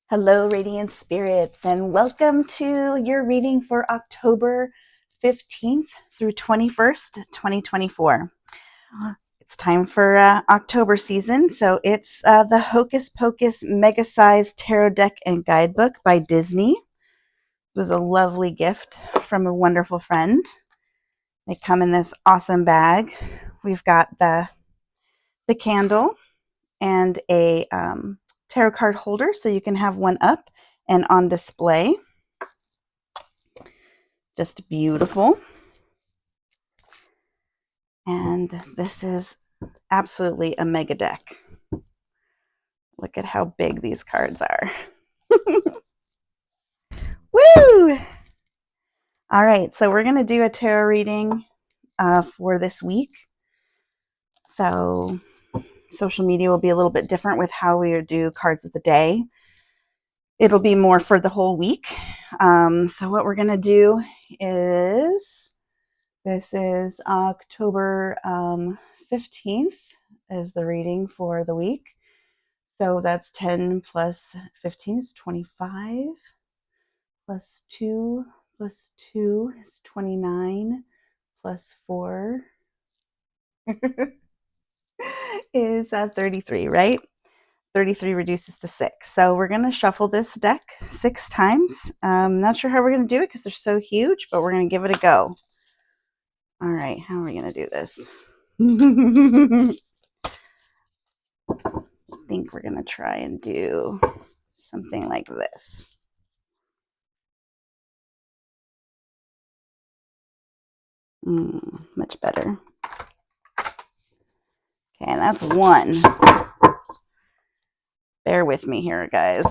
Hello, Radiant Spirits, and welcome to your reading for October 15th through 21st, 2024. It's time for October season, so it's the Hocus Pocus Mega Size Tarot Deck and Guidebook by Disney. It was a lovely gift from a wonderful friend. They come in this awesome bag. We've got the candle and a tarot card holder, so you can have one up and on display. Just beautiful. And this is absolutely a mega deck. Look at how big these cards are. Woo! All right, so we're going to do a tarot reading for this week. So social media will be a little bit different with how we do cards of the day. It'll be more for the whole week. So what we're going to do is, this is October 15th is the reading for the week. So that's 10 plus 15 is 25, plus 2 is 29, plus 4 is 33, right? 33 reduces to 6. So we're going to shuffle this deck 6 times. Not sure how we're going to do it because they're so huge, but we're going to give it a go. All right, how are we going to do this? I think we're going to try and do something like this. Much better. Okay, and that's 1. Bear with me here, guys.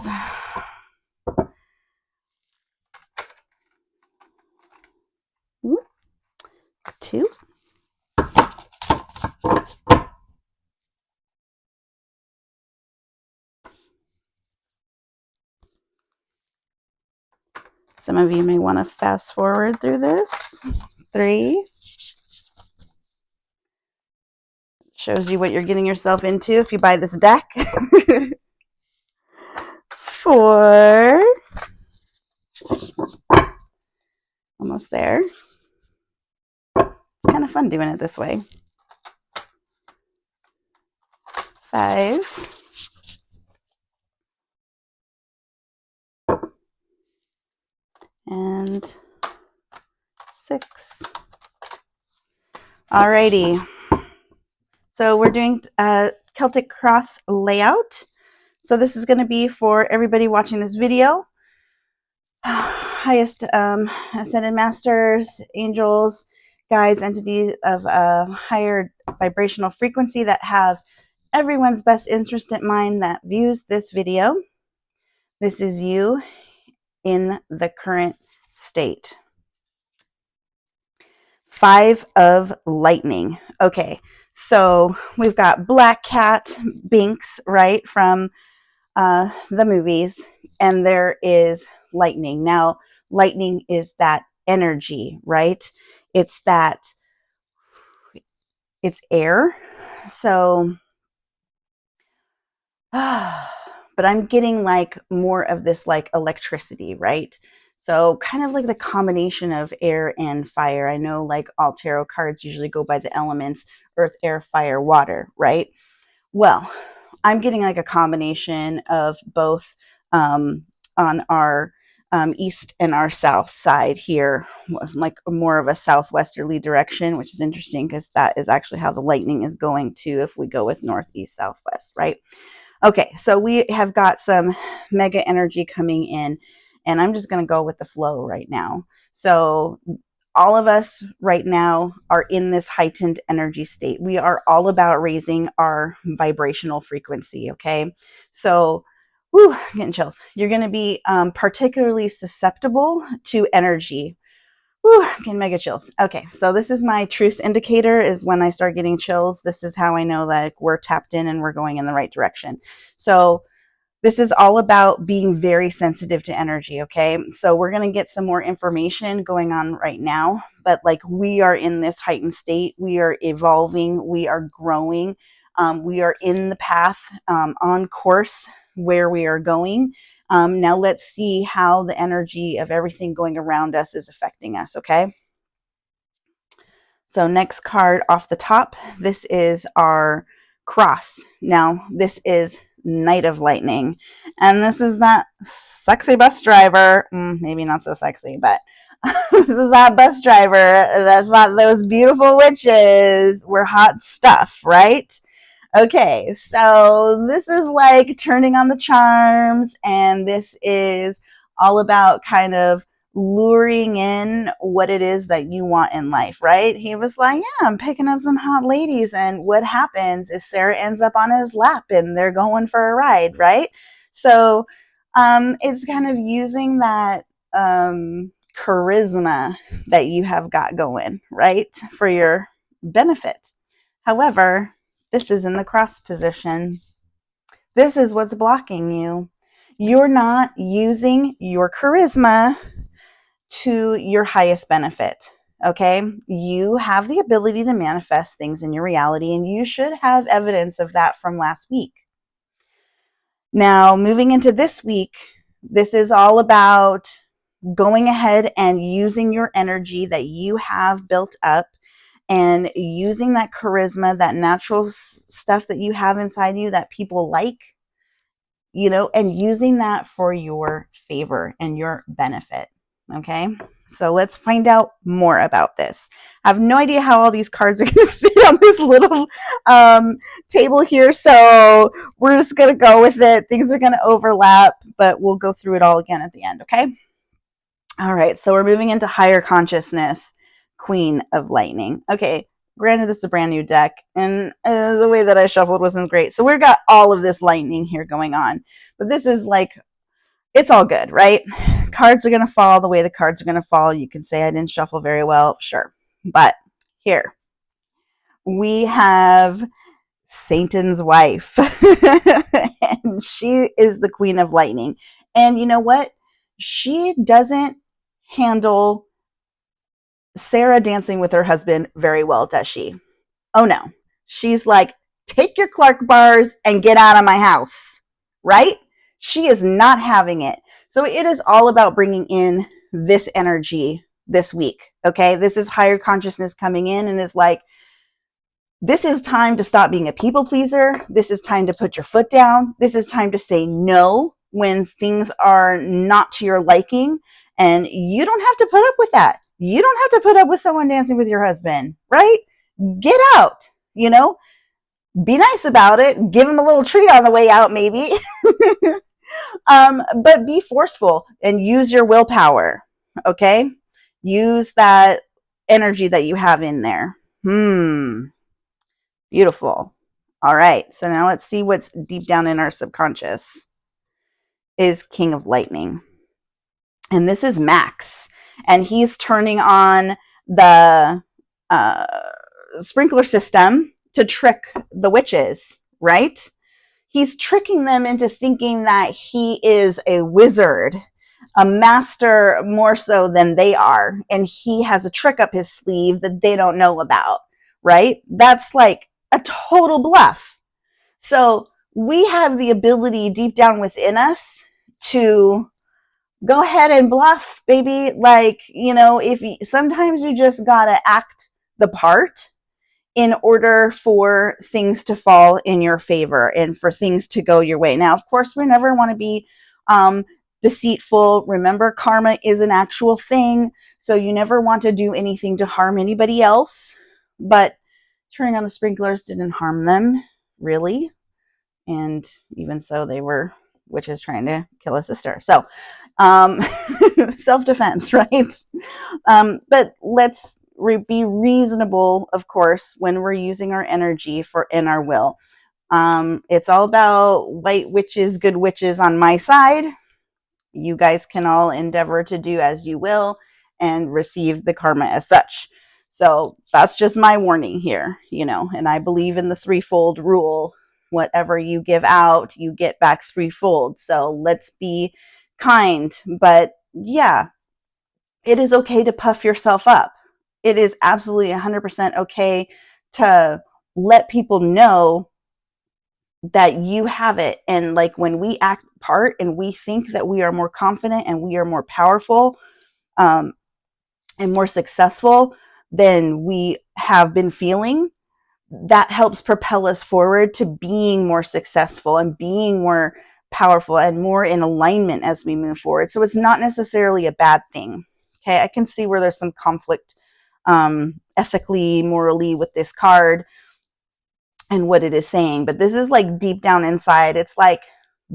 2. Some of you may want to fast forward through this. 3. Shows you what you're getting yourself into if you buy this deck. 4. Almost there. It's kind of fun doing it this way. 5. And 6. Alrighty. So we're doing Celtic Cross layout. So this is going to be for everybody watching this video. Highest ascended masters, angels, guides, entities of a higher vibrational frequency that have everyone's best interest in mind that views this video. This is you in the current state. 5 of lightning. Okay, so we've got Black Cat, Binks, right, from the movies, and there is lightning. Now, lightning is that energy, right? It's air. So, but I'm getting like more of this like electricity, right? So kind of like the combination of air and fire. I know like all tarot cards usually go by the elements, earth, air, fire, water, right? Well, I'm getting like a combination of both on our east and our south side here, like more of a southwesterly direction, which is interesting because that is actually how the lightning is going to if we go with northeast, southwest, right? Okay, so we have got some mega energy coming in, and I'm just going to go with the flow right now. So all of us right now are in this heightened energy state. We are all about raising our vibrational frequency, okay? So, whew, I'm getting chills. You're going to be particularly susceptible to energy. Whew, getting mega chills. Okay, so this is my truth indicator is when I start getting chills. This is how I know that we're tapped in and we're going in the right direction. So this is all about being very sensitive to energy, okay? So we're going to get some more information going on right now, but like we are in this heightened state. We are evolving. We are growing. We are in the path, on course where we are going. Now let's see how the energy of everything going around us is affecting us, okay? So next card off the top, this is our cross. Now this is Knight of Lightning. And this is that sexy bus driver, maybe not so sexy, but this is that bus driver that thought those beautiful witches were hot stuff, right? Okay, so this is like turning on the charms, and this is all about kind of luring in what it is that you want in life, right? He was like, yeah, I'm picking up some hot ladies, and what happens is Sarah ends up on his lap and they're going for a ride, right? So it's kind of using that charisma that you have got going, right, for your benefit. However, this is in the cross position. This is what's blocking you. You're not using your charisma to your highest benefit. Okay? You have the ability to manifest things in your reality, and you should have evidence of that from last week. Now, moving into this week, this is all about going ahead and using your energy that you have built up and using that charisma, that natural stuff that you have inside you that people like, and using that for your favor and your benefit. Okay. So let's find out more about this. I have no idea how all these cards are going to fit on this little table here. So we're just going to go with it. Things are going to overlap, but we'll go through it all again at the end. Okay. All right. So we're moving into higher consciousness, Queen of Lightning. Okay. Granted, this is a brand new deck, and the way that I shuffled wasn't great. So we've got all of this lightning here going on. But this is like, it's all good, right? Cards are going to fall the way the cards are going to fall. You can say I didn't shuffle very well, sure. But here, we have Satan's wife, and she is the Queen of Lightning. And you know what? She doesn't handle Sarah dancing with her husband very well, does she? Oh no. She's like, take your Clark bars and get out of my house, right? She is not having it. So it is all about bringing in this energy this week, okay? This is higher consciousness coming in and is like, this is time to stop being a people pleaser. This is time to put your foot down. This is time to say no when things are not to your liking. And you don't have to put up with that. You don't have to put up with someone dancing with your husband, right? Get out, be nice about it. Give him a little treat on the way out, maybe. But be forceful and use your willpower, okay? Use that energy that you have in there. Beautiful. All right, so now let's see what's deep down in our subconscious is King of Lightning. And this is Max. And he's turning on the sprinkler system to trick the witches, right? He's tricking them into thinking that he is a wizard, a master more so than they are. And he has a trick up his sleeve that they don't know about, right? That's like a total bluff. So we have the ability deep down within us to go ahead and bluff, baby. Like, sometimes you just gotta act the part in order for things to fall in your favor and for things to go your way. Now, of course, we never want to be deceitful. Remember, karma is an actual thing, so you never want to do anything to harm anybody else. But turning on the sprinklers didn't harm them, really. And even so, they were witches trying to kill a sister. So, self-defense, right? But let's be reasonable, of course, when we're using our energy in our will. It's all about white witches, good witches on my side. You guys can all endeavor to do as you will and receive the karma as such. So that's just my warning here, and I believe in the threefold rule. Whatever you give out, you get back threefold. So let's be kind. But yeah, it is okay to puff yourself up. It is absolutely 100% okay to let people know that you have it. And like when we act part and we think that we are more confident and we are more powerful, um, and more successful than we have been feeling, that helps propel us forward to being more successful and being more powerful and more in alignment as we move forward. So it's not necessarily a bad thing. Okay, I can see where there's some conflict, ethically, morally, with this card and what it is saying, but this is like deep down inside, it's like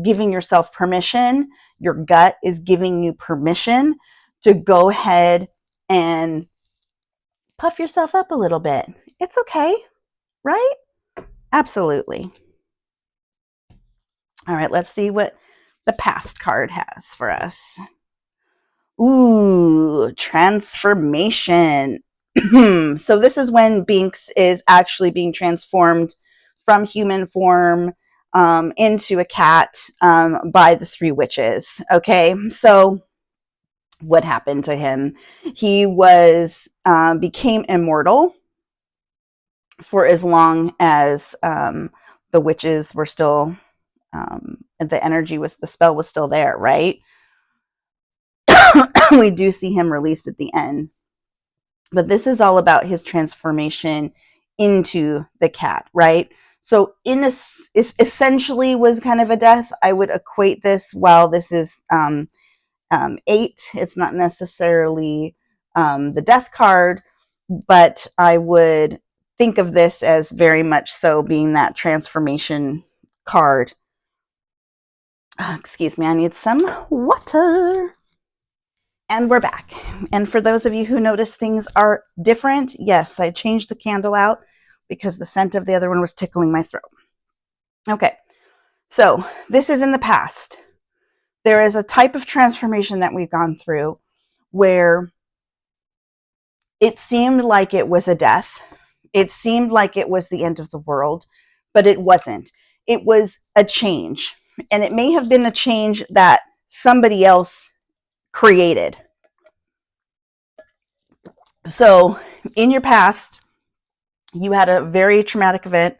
giving yourself permission. Your gut is giving you permission to go ahead and puff yourself up a little bit. It's okay, right? Absolutely. All right, let's see what the past card has for us. Ooh, transformation. So this is when Binks is actually being transformed from human form into a cat by the three witches. Okay, so what happened to him? He was became immortal for as long as the witches were still, the energy was, the spell was still there, right? We do see him released at the end. But this is all about his transformation into the cat, right? So in a, essentially was kind of a death. I would equate this, while this is 8, it's not necessarily the death card, but I would think of this as very much so being that transformation card. Excuse me, I need some water. And we're back. And for those of you who notice things are different, yes, I changed the candle out because the scent of the other one was tickling my throat. Okay, so this is in the past. There is a type of transformation that we've gone through where it seemed like it was a death. It seemed like it was the end of the world, but it wasn't. It was a change. And it may have been a change that somebody else created. So in your past, you had a very traumatic event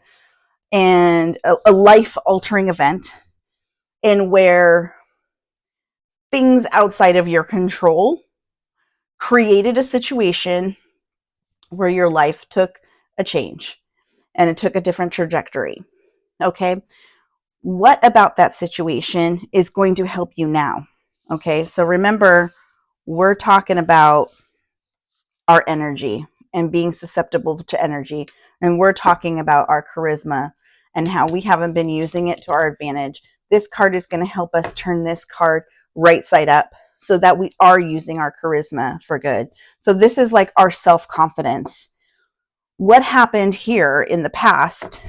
and a life-altering event, in where things outside of your control created a situation where your life took a change and it took a different trajectory. Okay, what about that situation is going to help you now? Okay, so remember, we're talking about our energy and being susceptible to energy, and we're talking about our charisma and how we haven't been using it to our advantage. This card is going to help us turn this card right side up so that we are using our charisma for good. So this is like our self-confidence. What happened here in the past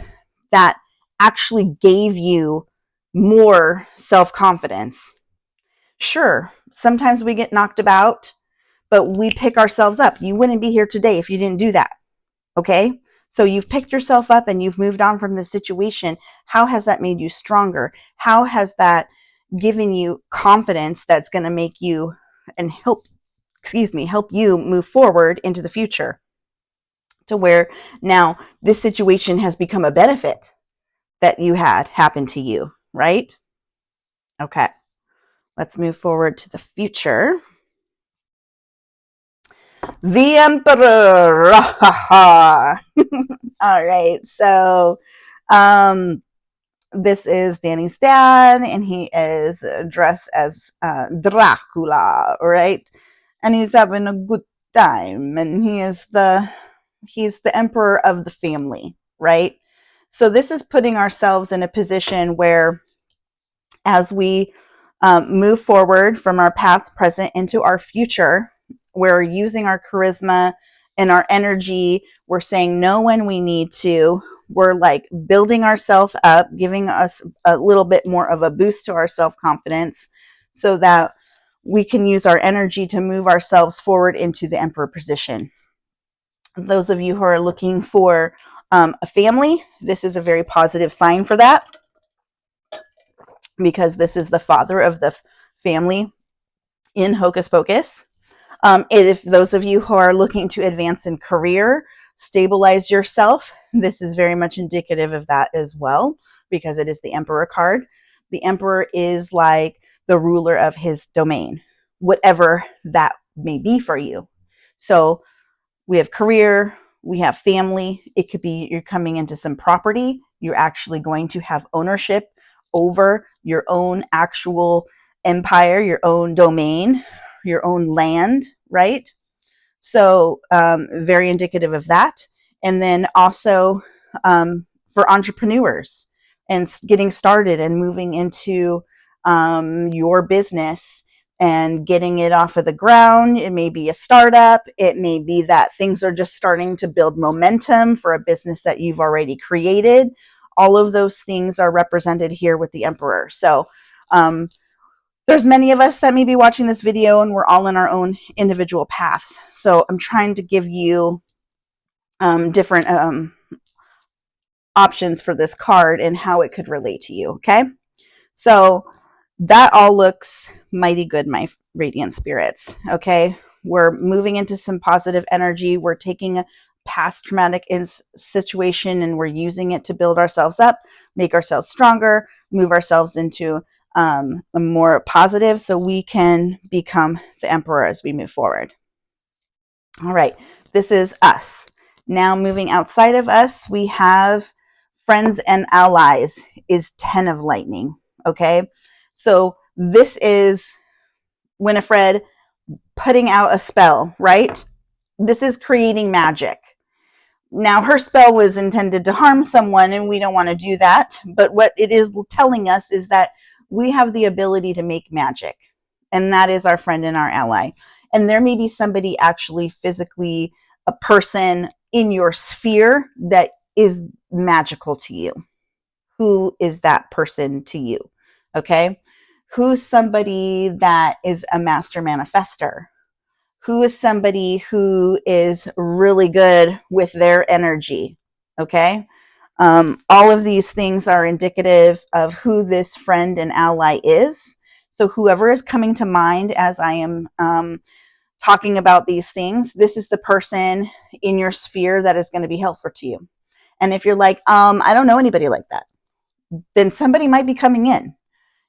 that actually gave you more self-confidence? Sure, sometimes we get knocked about, but we pick ourselves up. You wouldn't be here today if you didn't do that. Okay? So you've picked yourself up and you've moved on from the situation. How has that made you stronger? How has that given you confidence that's going to make you and help you move forward into the future, to where now this situation has become a benefit that you had happen to you, right? Okay. Let's move forward to the future. The Emperor. All right. So, this is Danny's dad, and he is dressed as Dracula, right? And he's having a good time, and he's the emperor of the family, right? So this is putting ourselves in a position where, as we move forward from our past, present, into our future, we're using our charisma and our energy. We're saying no when we need to. We're like building ourselves up, giving us a little bit more of a boost to our self-confidence so that we can use our energy to move ourselves forward into the emperor position. Those of you who are looking for a family, this is a very positive sign for that, because this is the father of the family in Hocus Pocus. If those of you who are looking to advance in career, stabilize yourself, this is very much indicative of that as well. because it is the Emperor card. The Emperor is like the ruler of his domain, whatever that may be for you. So we have career, we have family. It could be you're coming into some property. You're actually going to have ownership over your own actual empire, your own domain, your own land, right? So very indicative of that. And then also for entrepreneurs and getting started and moving into your business and getting it off of the ground. It may be a startup. It may be that things are just starting to build momentum for a business that you've already created. All of those things are represented here with the Emperor. So there's many of us that may be watching this video and we're all in our own individual paths. So I'm trying to give you different options for this card and how it could relate to you. Okay. So that all looks mighty good, my radiant spirits. Okay. We're moving into some positive energy. We're taking a past traumatic situation and we're using it to build ourselves up, make ourselves stronger, move ourselves into a more positive so we can become the Emperor as we move forward. All right. This is us. Now moving outside of us, we have friends and allies is 10 of lightning. Okay. So this is Winifred putting out a spell, right? This is creating magic. Now, her spell was intended to harm someone, and we don't want to do that. But what it is telling us is that we have the ability to make magic, and that is our friend and our ally. And there may be somebody actually physically, a person in your sphere that is magical to you. Who is that person to you? Okay. Who's somebody that is a master manifester? Who is somebody who is really good with their energy? Okay. All of these things are indicative of who this friend and ally is. So whoever is coming to mind as I am talking about these things, this is the person in your sphere that is going to be helpful to you. And if you're like, I don't know anybody like that, then somebody might be coming in.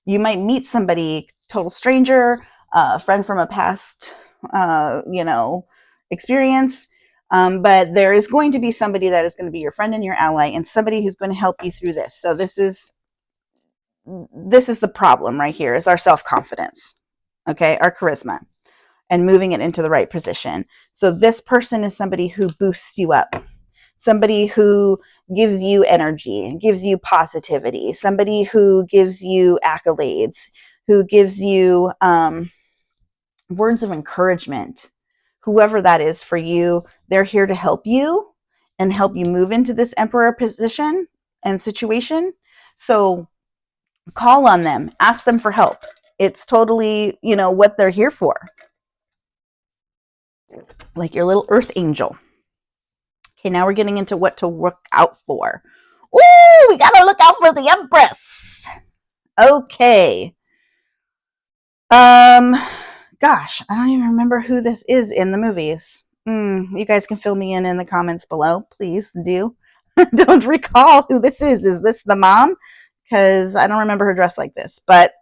You might meet somebody, total stranger, a friend from a past, experience. But there is going to be somebody that is going to be your friend and your ally and somebody who's going to help you through this. So this is the problem right here is our self-confidence. Okay. Our charisma and moving it into the right position. So this person is somebody who boosts you up. Somebody who gives you energy, gives you positivity, somebody who gives you accolades, who gives you words of encouragement. Whoever that is for you, they're here to help you and help you move into this Emperor position and situation. So call on them, ask them for help. It's totally, what they're here for. Like your little earth angel. Okay, now we're getting into what to look out for. Ooh, we gotta look out for the Empress. Okay. Gosh, I don't even remember who this is in the movies. You guys can fill me in the comments below. Please do. Don't recall who this is. Is this the mom? Because I don't remember her dressed like this. But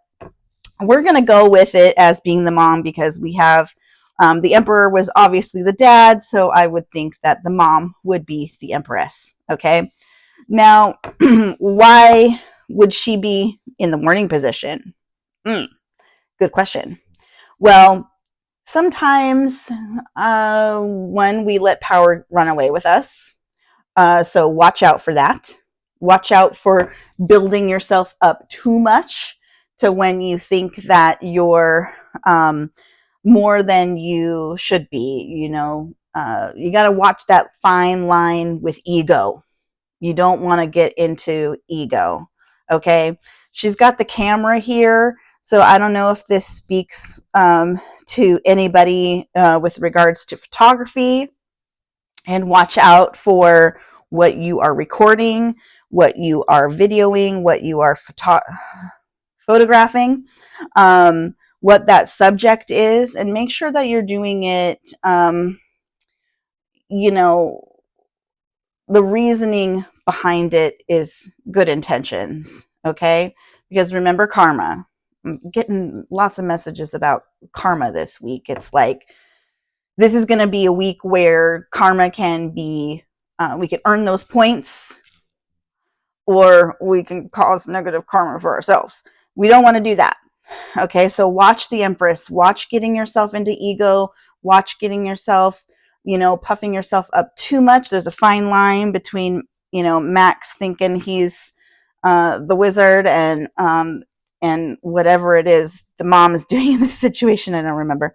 we're going to go with it as being the mom because we have the Emperor was obviously the dad. So I would think that the mom would be the Empress. Okay. Now, why would she be in the warning position? Good question. Well, sometimes when we let power run away with us, so watch out for that. Watch out for building yourself up too much to when you think that you're more than you should be. You got to watch that fine line with ego. You don't want to get into ego. Okay. She's got the camera here. So I don't know if this speaks to anybody with regards to photography. And watch out for what you are recording, what you are videoing, what you are photographing, what that subject is, and make sure that you're doing it, the reasoning behind it is good intentions, okay? Because remember karma. I'm getting lots of messages about karma this week. It's like, this is going to be a week where karma can be, we can earn those points, or we can cause negative karma for ourselves. We don't want to do that. Okay, so watch the Empress. Watch getting yourself into ego. Watch getting yourself, puffing yourself up too much. There's a fine line between, Max thinking he's the wizard and whatever it is the mom is doing in this situation. I don't remember.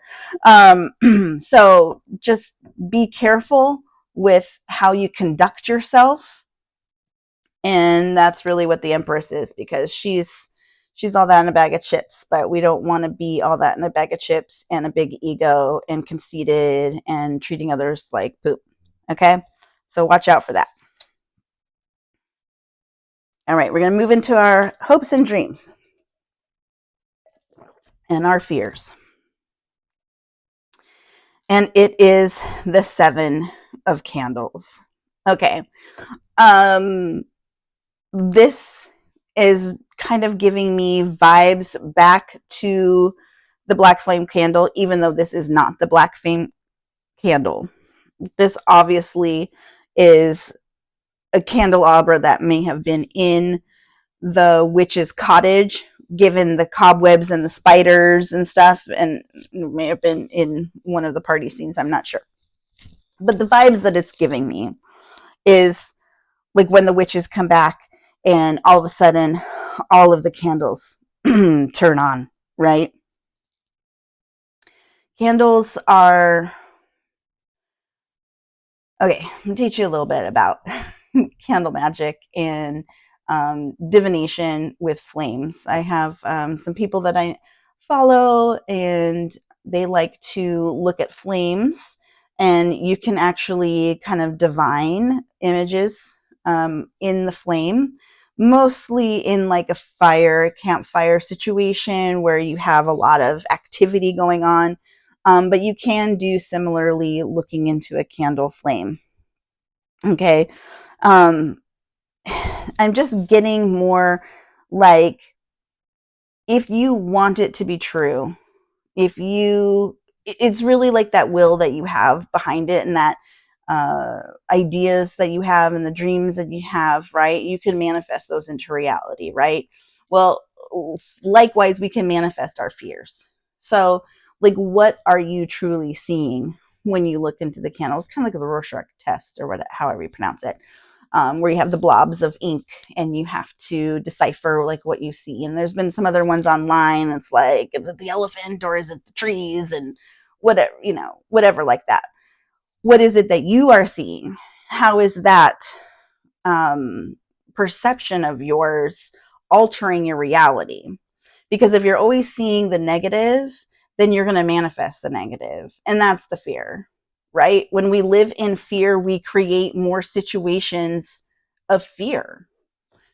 So just be careful with how you conduct yourself. And that's really what the Empress is, because she's all that in a bag of chips, but we don't want to be all that in a bag of chips and a big ego and conceited and treating others like poop. Okay? So watch out for that. All right, we're going to move into our hopes and dreams and our fears. And it is the 7 of Candles. Okay. This is kind of giving me vibes back to the Black Flame candle, even though this is not the Black Flame candle. This obviously is a candelabra that may have been in the witch's cottage, given the cobwebs and the spiders and stuff, and it may have been in one of the party scenes. I'm not sure. But the vibes that it's giving me is like when the witches come back and all of a sudden all of the candles turn on, right? Candles are... Okay, I'm going to teach you a little bit about candle magic and divination with flames. I have some people that I follow, and they like to look at flames, and you can actually kind of divine images in the flame, mostly in like a campfire situation where you have a lot of activity going on. But you can do similarly looking into a candle flame. Okay. I'm just getting more like, if you want it to be true, it's really like that will that you have behind it, and that ideas that you have and the dreams that you have, right? You can manifest those into reality, right? Well, likewise, we can manifest our fears. So, like, what are you truly seeing when you look into the candles? Kind of like the Rorschach test, or however you pronounce it. Where you have the blobs of ink and you have to decipher like what you see. And there's been some other ones online. It's like, is it the elephant or is it the trees, and whatever like that. What is it that you are seeing? How is that perception of yours altering your reality? Because if you're always seeing the negative, then you're going to manifest the negative. And that's the fear, right? When we live in fear, we create more situations of fear.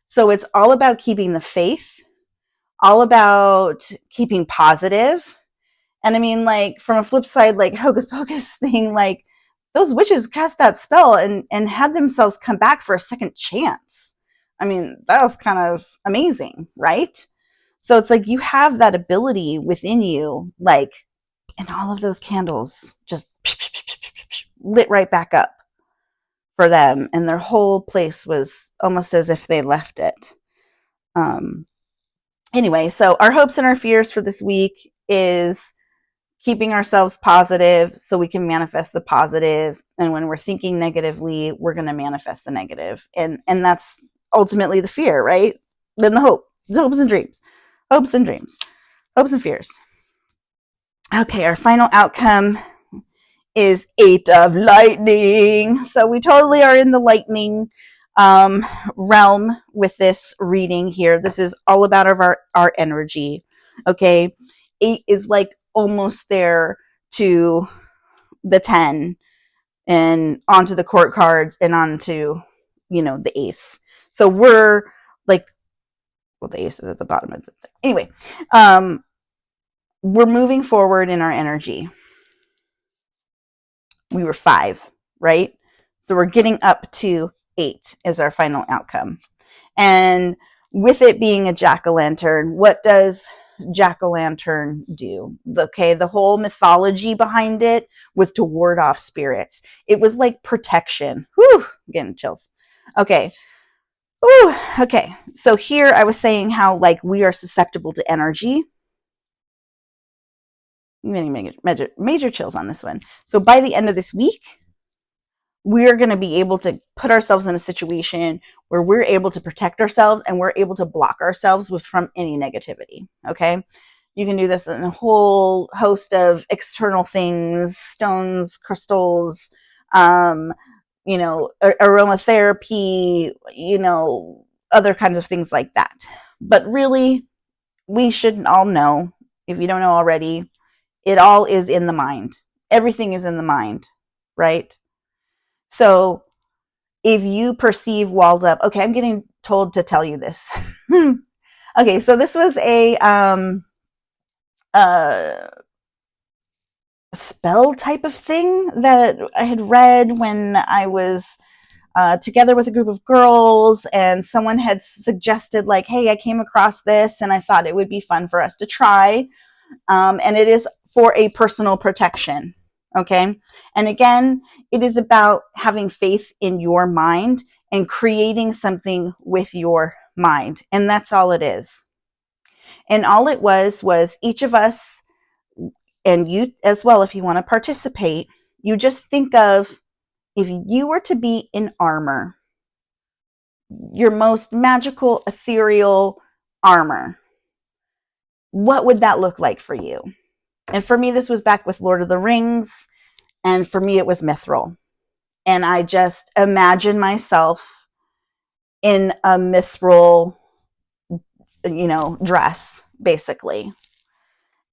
So it's all about keeping the faith, all about keeping positive. And I mean, like, from a flip side, like Hocus Pocus thing, like, those witches cast that spell and had themselves come back for a second chance. I mean, that was kind of amazing, right? So it's like you have that ability within you, like, and all of those candles just lit right back up for them, and their whole place was almost as if they left it. Anyway, so our hopes and our fears for this week is keeping ourselves positive so we can manifest the positive. And when we're thinking negatively, we're going to manifest the negative. And that's ultimately the fear, right? Then the hopes and dreams, hopes and dreams, hopes and fears. Okay, our final outcome is 8 of lightning. So we totally are in the lightning realm with this reading here. This is all about our energy. Okay, 8 is like almost there to the 10 and onto the court cards and onto, the ace. So we're like, well, the ace is at the bottom of the thing. Anyway, we're moving forward in our energy. We were 5, right? So we're getting up to 8 is our final outcome. And with it being a jack-o'-lantern, what does jack-o'-lantern do? Okay, the whole mythology behind it was to ward off spirits. It was like protection. Whew, I'm getting chills. Okay. Ooh, okay. So here I was saying how like we are susceptible to energy. I'm getting major chills on this one. So by the end of this week, we're going to be able to put ourselves in a situation where we're able to protect ourselves and we're able to block ourselves from any negativity. Okay. You can do this in a whole host of external things, stones, crystals, aromatherapy, other kinds of things like that. But really, we should all know, if you don't know already, it all is in the mind. Everything is in the mind, right? So if you perceive walls up, okay, I'm getting told to tell you this. Okay, so this was a spell type of thing that I had read when I was together with a group of girls, and someone had suggested like, hey, I came across this and I thought it would be fun for us to try. And it is for a personal protection. Okay. And again, it is about having faith in your mind and creating something with your mind. And that's all it is. And all it was each of us, and you as well, if you want to participate, you just think of if you were to be in armor, your most magical, ethereal armor, what would that look like for you? And for me, this was back with Lord of the Rings. And for me, it was mithril. And I just imagine myself in a mithril, dress, basically.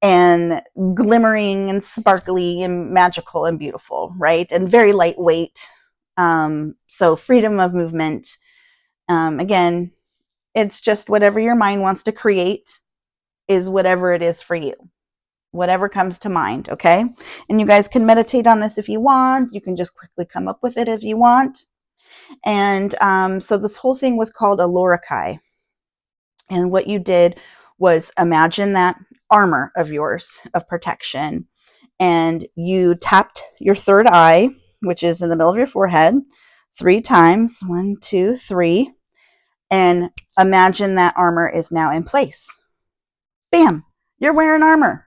And glimmering and sparkly and magical and beautiful, right? And very lightweight. So freedom of movement. Again, it's just whatever your mind wants to create is whatever it is for you. Whatever comes to mind, okay? And you guys can meditate on this if you want. You can just quickly come up with it if you want. And so this whole thing was called a Lorikai. And what you did was imagine that armor of yours of protection. And you tapped your third eye, which is in the middle of your forehead, 3 times. 1, 2, 3. And imagine that armor is now in place. Bam! You're wearing armor.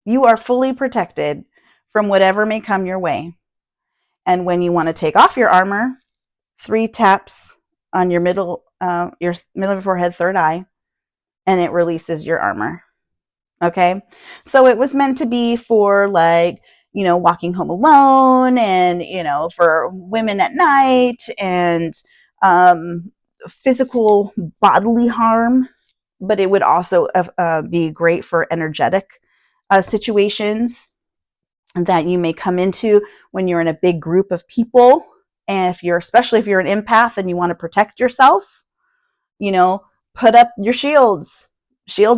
You are fully protected from whatever may come your way. And when you want to take off your armor, 3 taps on your middle of your forehead, third eye, and it releases your armor. Okay? So it was meant to be for like, walking home alone and, for women at night and physical bodily harm, but it would also be great for energetic situations that you may come into when you're in a big group of people. And especially if you're an empath and you want to protect yourself, put up your shields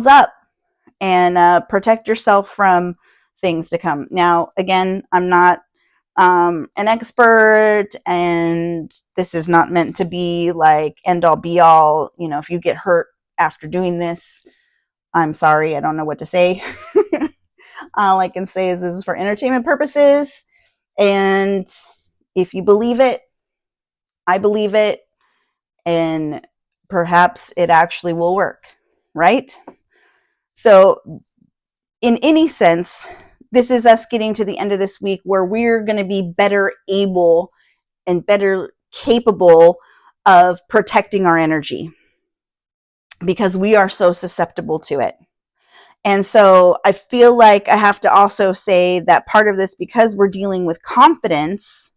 up, and protect yourself from things to come. Now, again, I'm not an expert, and this is not meant to be like end all be all. If you get hurt after doing this, I'm sorry, I don't know what to say. All I can say is this is for entertainment purposes. And if you believe it, I believe it. And perhaps it actually will work, right? So in any sense, this is us getting to the end of this week where we're going to be better able and better capable of protecting our energy because we are so susceptible to it. And so I feel like I have to also say that part of this, because we're dealing with confidence,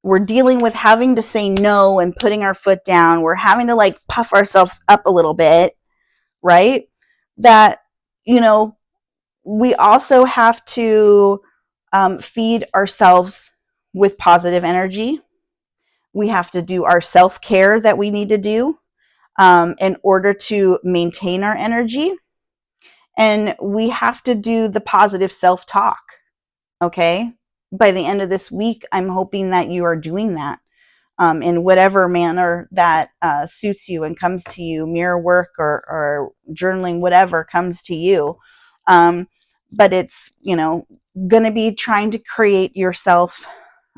we're dealing with having to say no and putting our foot down. We're having to like puff ourselves up a little bit, right? That, we also have to feed ourselves with positive energy. We have to do our self-care that we need to do in order to maintain our energy. And we have to do the positive self-talk, okay? By the end of this week, I'm hoping that you are doing that. in whatever manner that suits you and comes to you, mirror work or journaling, whatever comes to you. But it's, going to be trying to create yourself.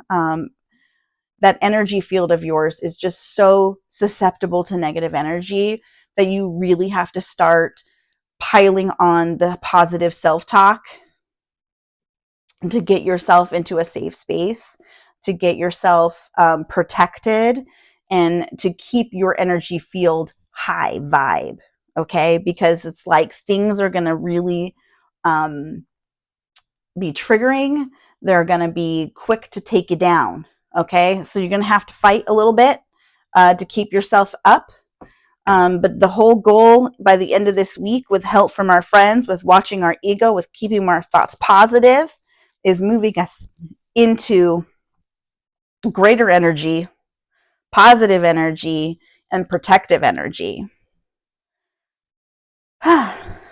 That energy field of yours is just so susceptible to negative energy that you really have to start piling on the positive self-talk to get yourself into a safe space, to get yourself protected, and to keep your energy field high vibe. Okay, because it's like things are going to really be triggering. They're going to be quick to take you down. Okay, so you're going to have to fight a little bit to keep yourself up. But the whole goal by the end of this week, with help from our friends, with watching our ego, with keeping our thoughts positive, is moving us into greater energy, positive energy, and protective energy.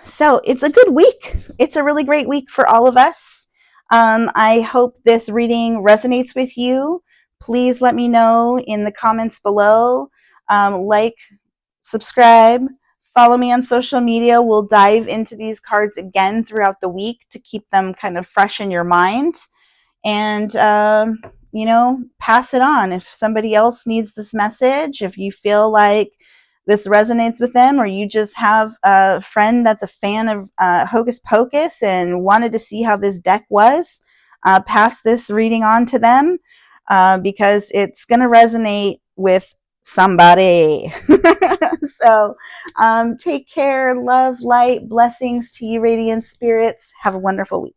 So it's a good week. It's a really great week for all of us. I hope this reading resonates with you. Please let me know in the comments below. Like, subscribe, follow me on social media. We'll dive into these cards again throughout the week to keep them kind of fresh in your mind. And, pass it on. If somebody else needs this message, if you feel like this resonates with them, or you just have a friend that's a fan of Hocus Pocus and wanted to see how this deck was, pass this reading on to them because it's going to resonate with somebody. So take care, love, light, blessings to you, radiant spirits. Have a wonderful week.